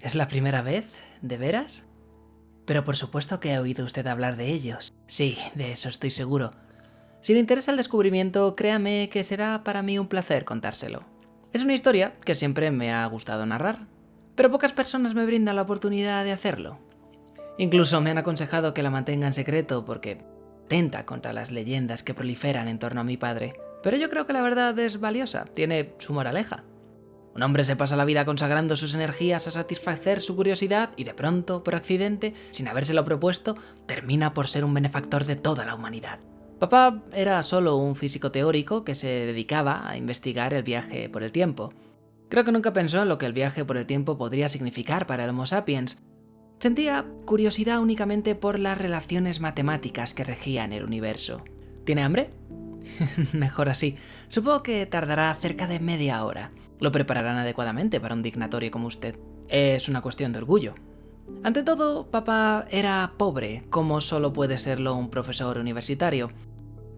¿Es la primera vez? ¿De veras? Pero por supuesto que ha oído usted hablar de ellos. Sí, de eso estoy seguro. Si le interesa el descubrimiento, créame que será para mí un placer contárselo. Es una historia que siempre me ha gustado narrar, pero pocas personas me brindan la oportunidad de hacerlo. Incluso me han aconsejado que la mantenga en secreto porque tenta contra las leyendas que proliferan en torno a mi padre. Pero yo creo que la verdad es valiosa, tiene su moraleja. Un hombre se pasa la vida consagrando sus energías a satisfacer su curiosidad y de pronto, por accidente, sin habérselo propuesto, termina por ser un benefactor de toda la humanidad. Papá era solo un físico teórico que se dedicaba a investigar el viaje por el tiempo. Creo que nunca pensó en lo que el viaje por el tiempo podría significar para el Homo sapiens. Sentía curiosidad únicamente por las relaciones matemáticas que regían el universo. ¿Tiene hambre? Mejor así. Supongo que tardará cerca de media hora. Lo prepararán adecuadamente para un dignatario como usted. Es una cuestión de orgullo. Ante todo, papá era pobre, como solo puede serlo un profesor universitario.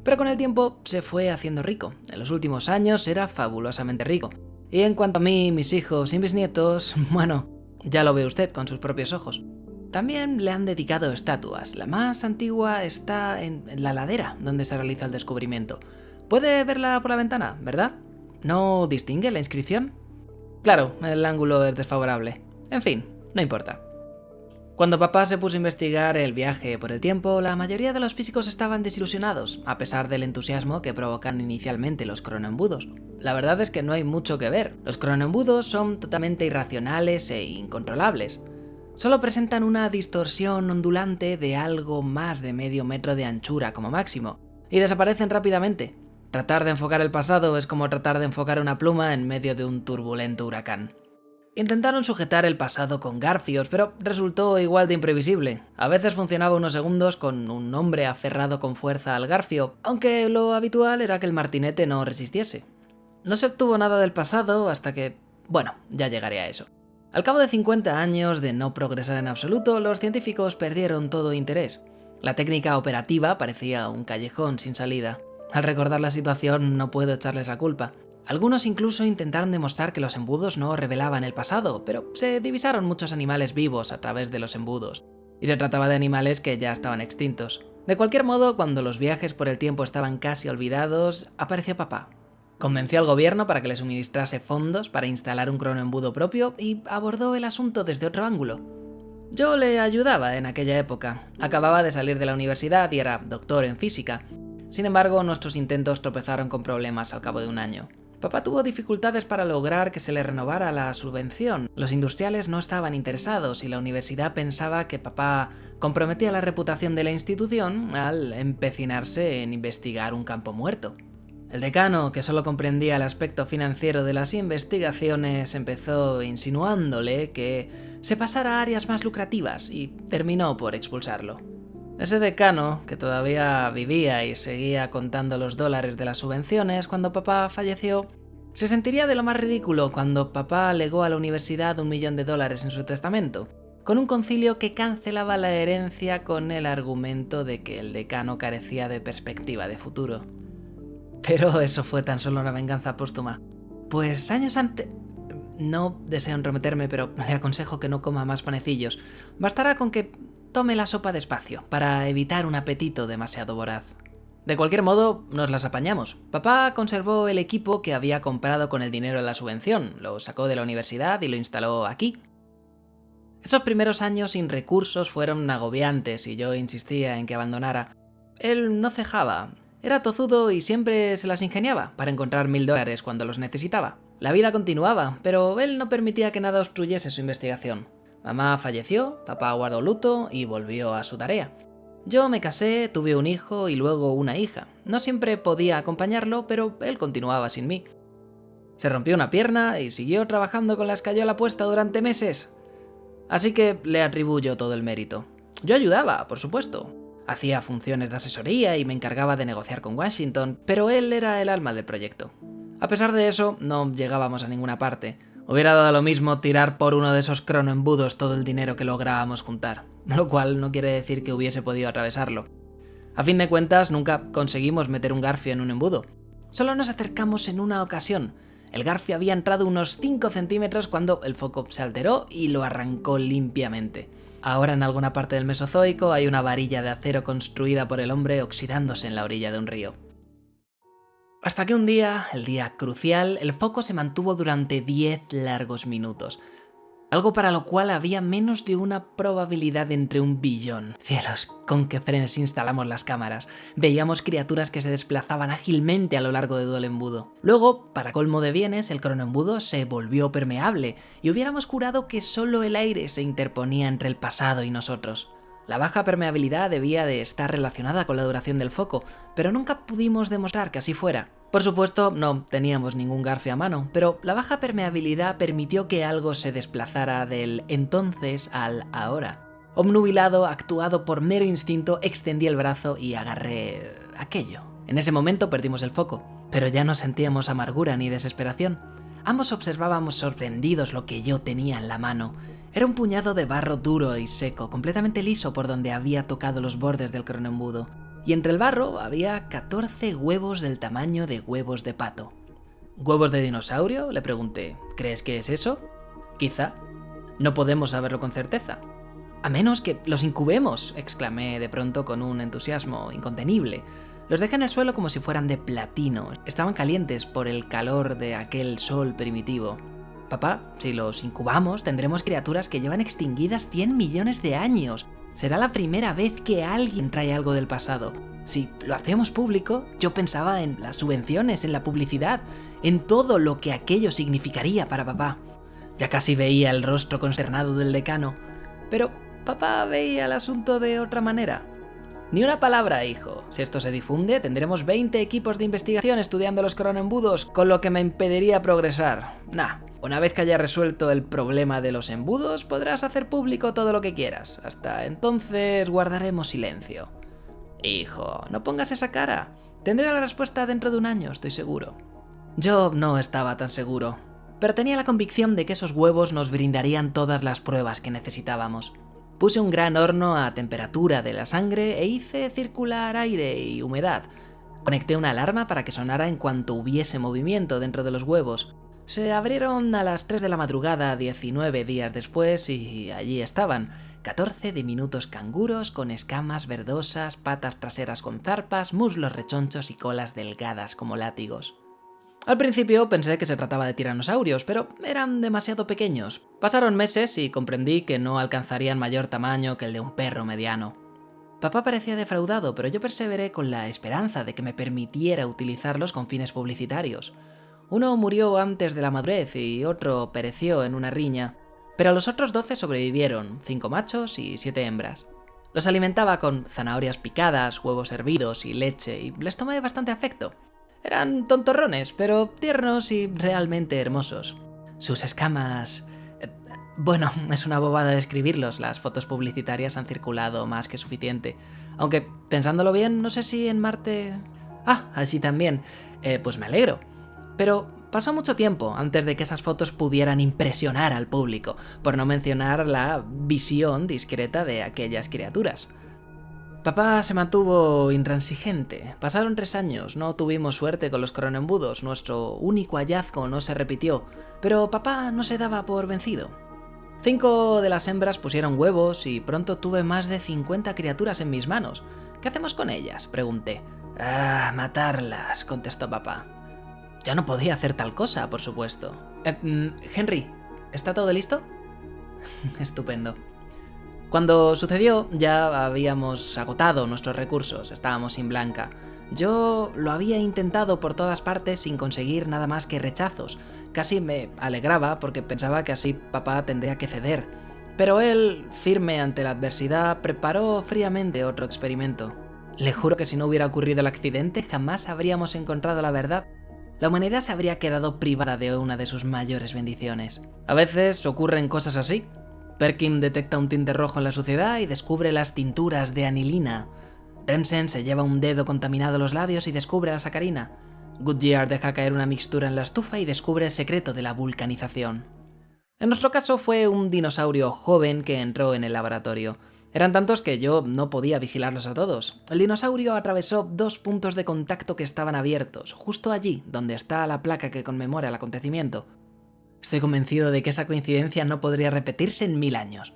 Pero con el tiempo se fue haciendo rico. En los últimos años era fabulosamente rico. Y en cuanto a mí, mis hijos y mis nietos, bueno, ya lo ve usted con sus propios ojos. También le han dedicado estatuas. La más antigua está en la ladera donde se realiza el descubrimiento. Puede verla por la ventana, ¿verdad? ¿No distingue la inscripción? Claro, el ángulo es desfavorable. En fin, no importa. Cuando papá se puso a investigar el viaje por el tiempo, la mayoría de los físicos estaban desilusionados, a pesar del entusiasmo que provocan inicialmente los cronoembudos. La verdad es que no hay mucho que ver. Los cronoembudos son totalmente irracionales e incontrolables. Solo presentan una distorsión ondulante de algo más de medio metro de anchura como máximo, y desaparecen rápidamente. Tratar de enfocar el pasado es como tratar de enfocar una pluma en medio de un turbulento huracán. Intentaron sujetar el pasado con garfios, pero resultó igual de imprevisible. A veces funcionaba unos segundos con un hombre aferrado con fuerza al garfio, aunque lo habitual era que el martinete no resistiese. No se obtuvo nada del pasado hasta que... bueno, ya llegaré a eso. Al cabo de 50 años de no progresar en absoluto, los científicos perdieron todo interés. La técnica operativa parecía un callejón sin salida. Al recordar la situación no puedo echarles la culpa. Algunos incluso intentaron demostrar que los embudos no revelaban el pasado, pero se divisaron muchos animales vivos a través de los embudos. Y se trataba de animales que ya estaban extintos. De cualquier modo, cuando los viajes por el tiempo estaban casi olvidados, apareció papá. Convenció al gobierno para que le suministrase fondos para instalar un cronoembudo propio y abordó el asunto desde otro ángulo. Yo le ayudaba en aquella época. Acababa de salir de la universidad y era doctor en física. Sin embargo, nuestros intentos tropezaron con problemas al cabo de un año. Papá tuvo dificultades para lograr que se le renovara la subvención. Los industriales no estaban interesados y la universidad pensaba que papá comprometía la reputación de la institución al empecinarse en investigar un campo muerto. El decano, que solo comprendía el aspecto financiero de las investigaciones, empezó insinuándole que se pasara a áreas más lucrativas y terminó por expulsarlo. Ese decano, que todavía vivía y seguía contando los dólares de las subvenciones cuando papá falleció, se sentiría de lo más ridículo cuando papá legó a la universidad $1 millón en su testamento, con un concilio que cancelaba la herencia con el argumento de que el decano carecía de perspectiva de futuro. Pero eso fue tan solo una venganza póstuma. Pues años antes... No deseo entrometerme, pero le aconsejo que no coma más panecillos. Bastará con que tome la sopa despacio, para evitar un apetito demasiado voraz. De cualquier modo, nos las apañamos. Papá conservó el equipo que había comprado con el dinero de la subvención, lo sacó de la universidad y lo instaló aquí. Esos primeros años sin recursos fueron agobiantes y yo insistía en que abandonara. Él no cejaba. Era tozudo y siempre se las ingeniaba para encontrar $1000 cuando los necesitaba. La vida continuaba, pero él no permitía que nada obstruyese su investigación. Mamá falleció, papá guardó luto y volvió a su tarea. Yo me casé, tuve un hijo y luego una hija. No siempre podía acompañarlo, pero él continuaba sin mí. Se rompió una pierna y siguió trabajando con la escayola puesta durante meses. Así que le atribuyo todo el mérito. Yo ayudaba, por supuesto. Hacía funciones de asesoría y me encargaba de negociar con Washington, pero él era el alma del proyecto. A pesar de eso, no llegábamos a ninguna parte. Hubiera dado lo mismo tirar por uno de esos cronoembudos todo el dinero que lográbamos juntar, lo cual no quiere decir que hubiese podido atravesarlo. A fin de cuentas, nunca conseguimos meter un garfio en un embudo. Solo nos acercamos en una ocasión. El garfio había entrado unos 5 centímetros cuando el foco se alteró y lo arrancó limpiamente. Ahora en alguna parte del Mesozoico hay una varilla de acero construida por el hombre oxidándose en la orilla de un río. Hasta que un día, el día crucial, el foco se mantuvo durante 10 largos minutos. Algo para lo cual había menos de una probabilidad entre 1.000.000.000. Cielos, con qué frenes instalamos las cámaras. Veíamos criaturas que se desplazaban ágilmente a lo largo de todo el embudo. Luego, para colmo de bienes, el cronoembudo se volvió permeable y hubiéramos jurado que solo el aire se interponía entre el pasado y nosotros. La baja permeabilidad debía de estar relacionada con la duración del foco, pero nunca pudimos demostrar que así fuera. Por supuesto, no teníamos ningún garfio a mano, pero la baja permeabilidad permitió que algo se desplazara del entonces al ahora. Obnubilado, actuado por mero instinto, extendí el brazo y agarré aquello. En ese momento perdimos el foco, pero ya no sentíamos amargura ni desesperación. Ambos observábamos sorprendidos lo que yo tenía en la mano. Era un puñado de barro duro y seco, completamente liso por donde había tocado los bordes del cronoembudo. Y entre el barro había 14 huevos del tamaño de huevos de pato. ¿Huevos de dinosaurio?, le pregunté. ¿Crees que es eso? Quizá. No podemos saberlo con certeza. A menos que los incubemos, exclamé de pronto con un entusiasmo incontenible. Los dejé en el suelo como si fueran de platino. Estaban calientes por el calor de aquel sol primitivo. Papá, si los incubamos, tendremos criaturas que llevan extinguidas 100 millones de años. Será la primera vez que alguien trae algo del pasado. Si lo hacemos público, yo pensaba en las subvenciones, en la publicidad, en todo lo que aquello significaría para papá. Ya casi veía el rostro consternado del decano, pero papá veía el asunto de otra manera. Ni una palabra, hijo. Si esto se difunde, tendremos 20 equipos de investigación estudiando los cronoembudos, con lo que me impediría progresar. Una vez que haya resuelto el problema de los embudos, podrás hacer público todo lo que quieras. Hasta entonces guardaremos silencio. Hijo, no pongas esa cara. Tendré la respuesta dentro de un año, estoy seguro. Yo no estaba tan seguro, pero tenía la convicción de que esos huevos nos brindarían todas las pruebas que necesitábamos. Puse un gran horno a temperatura de la sangre e hice circular aire y humedad. Conecté una alarma para que sonara en cuanto hubiese movimiento dentro de los huevos. Se abrieron a las 3 de la madrugada 19 días después y allí estaban, 14 diminutos canguros con escamas verdosas, patas traseras con zarpas, muslos rechonchos y colas delgadas como látigos. Al principio pensé que se trataba de tiranosaurios, pero eran demasiado pequeños. Pasaron meses y comprendí que no alcanzarían mayor tamaño que el de un perro mediano. Papá parecía defraudado, pero yo perseveré con la esperanza de que me permitiera utilizarlos con fines publicitarios. Uno murió antes de la madurez y otro pereció en una riña, pero los otros 12 sobrevivieron, 5 machos y 7 hembras. Los alimentaba con zanahorias picadas, huevos hervidos y leche, y les tomé bastante afecto. Eran tontorrones, pero tiernos y realmente hermosos. Sus escamas... Bueno, es una bobada describirlos, las fotos publicitarias han circulado más que suficiente. Aunque, pensándolo bien, no sé si en Marte... allí también. Pues me alegro. Pero pasó mucho tiempo antes de que esas fotos pudieran impresionar al público, por no mencionar la visión discreta de aquellas criaturas. Papá se mantuvo intransigente. Pasaron 3 años, no tuvimos suerte con los cronoembudos, nuestro único hallazgo no se repitió, pero papá no se daba por vencido. 5 de las hembras pusieron huevos y pronto tuve más de 50 criaturas en mis manos. ¿Qué hacemos con ellas?, pregunté. Matarlas, contestó papá. Yo no podía hacer tal cosa, por supuesto. Henry, ¿está todo listo? Estupendo. Cuando sucedió, ya habíamos agotado nuestros recursos, estábamos sin blanca. Yo lo había intentado por todas partes sin conseguir nada más que rechazos. Casi me alegraba porque pensaba que así papá tendría que ceder. Pero él, firme ante la adversidad, preparó fríamente otro experimento. Le juro que si no hubiera ocurrido el accidente, jamás habríamos encontrado la verdad. La humanidad se habría quedado privada de una de sus mayores bendiciones. A veces ocurren cosas así. Perkin detecta un tinte rojo en la suciedad y descubre las tinturas de anilina. Remsen se lleva un dedo contaminado a los labios y descubre la sacarina. Goodyear deja caer una mixtura en la estufa y descubre el secreto de la vulcanización. En nuestro caso fue un dinosaurio joven que entró en el laboratorio. Eran tantos que yo no podía vigilarlos a todos. El dinosaurio atravesó 2 puntos de contacto que estaban abiertos, justo allí donde está la placa que conmemora el acontecimiento. Estoy convencido de que esa coincidencia no podría repetirse en 1000 años.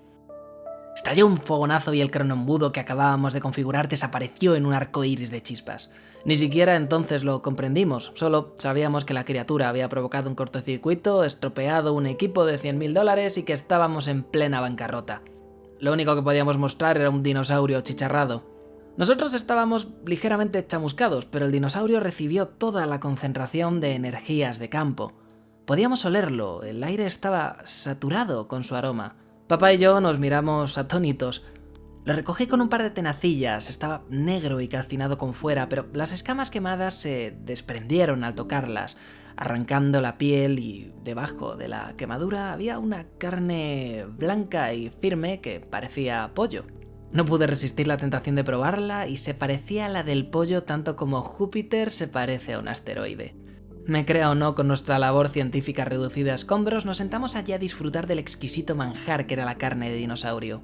Estalló un fogonazo y el cronoembudo que acabábamos de configurar desapareció en un arco iris de chispas. Ni siquiera entonces lo comprendimos, solo sabíamos que la criatura había provocado un cortocircuito, estropeado un equipo de $100.000 y que estábamos en plena bancarrota. Lo único que podíamos mostrar era un dinosaurio achicharrado. Nosotros estábamos ligeramente chamuscados, pero el dinosaurio recibió toda la concentración de energías de campo. Podíamos olerlo, el aire estaba saturado con su aroma. Papá y yo nos miramos atónitos. Lo recogí con un par de tenacillas, estaba negro y calcinado con fuera, pero las escamas quemadas se desprendieron al tocarlas, arrancando la piel, y debajo de la quemadura había una carne blanca y firme que parecía pollo. No pude resistir la tentación de probarla y se parecía a la del pollo tanto como Júpiter se parece a un asteroide. Me crea o no, con nuestra labor científica reducida a escombros, nos sentamos allí a disfrutar del exquisito manjar que era la carne de dinosaurio.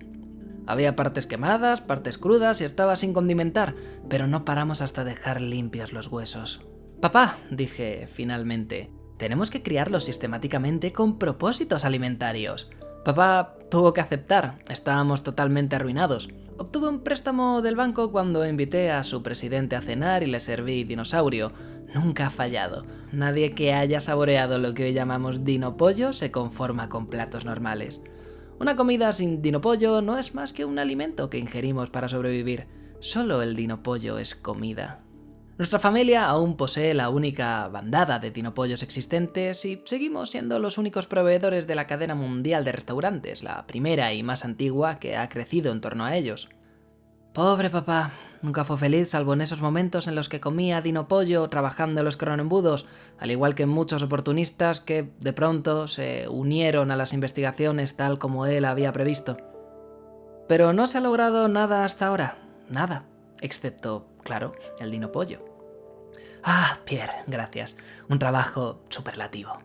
Había partes quemadas, partes crudas y estaba sin condimentar, pero no paramos hasta dejar limpios los huesos. «Papá», dije finalmente, «tenemos que criarlos sistemáticamente con propósitos alimentarios». Papá tuvo que aceptar, estábamos totalmente arruinados. Obtuve un préstamo del banco cuando invité a su presidente a cenar y le serví dinosaurio. Nunca ha fallado. Nadie que haya saboreado lo que hoy llamamos dinopollo se conforma con platos normales. Una comida sin dinopollo no es más que un alimento que ingerimos para sobrevivir. Solo el dinopollo es comida. Nuestra familia aún posee la única bandada de dinopollos existentes y seguimos siendo los únicos proveedores de la cadena mundial de restaurantes, la primera y más antigua que ha crecido en torno a ellos. Pobre papá, nunca fue feliz salvo en esos momentos en los que comía dinopollo trabajando en los cronoembudos, al igual que muchos oportunistas que de pronto se unieron a las investigaciones tal como él había previsto. Pero no se ha logrado nada hasta ahora, nada, excepto, claro, el dinopollo. Ah, Pierre, gracias, un trabajo superlativo.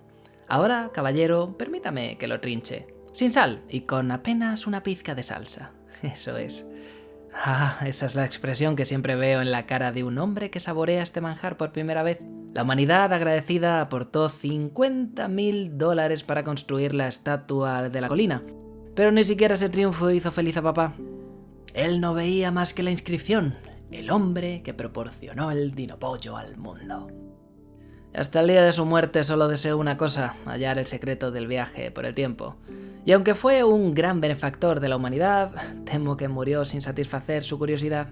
Ahora, caballero, permítame que lo trinche, sin sal y con apenas una pizca de salsa, eso es. Ah, esa es la expresión que siempre veo en la cara de un hombre que saborea este manjar por primera vez. La humanidad agradecida aportó $50.000 para construir la estatua de la colina, pero ni siquiera ese triunfo hizo feliz a papá. Él no veía más que la inscripción: el hombre que proporcionó el dinopollo al mundo. Hasta el día de su muerte solo deseó una cosa: hallar el secreto del viaje por el tiempo. Y aunque fue un gran benefactor de la humanidad, temo que murió sin satisfacer su curiosidad.